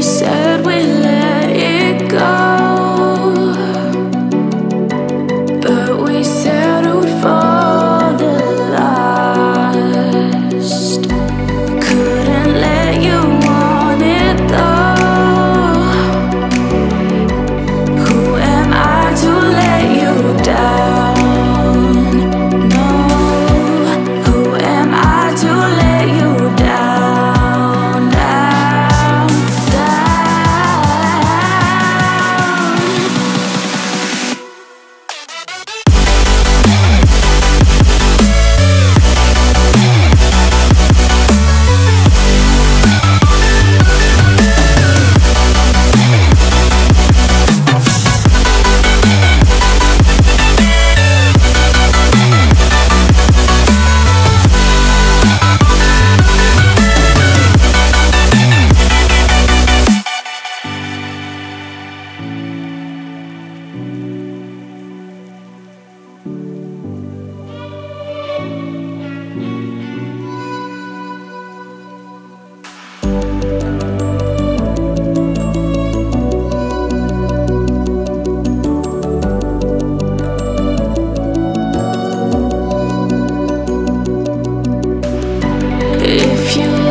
said we let it go, but we settled for the last. Couldn't let you want it though. Who am I to let you down? No, who am I to let you down, down, down? If you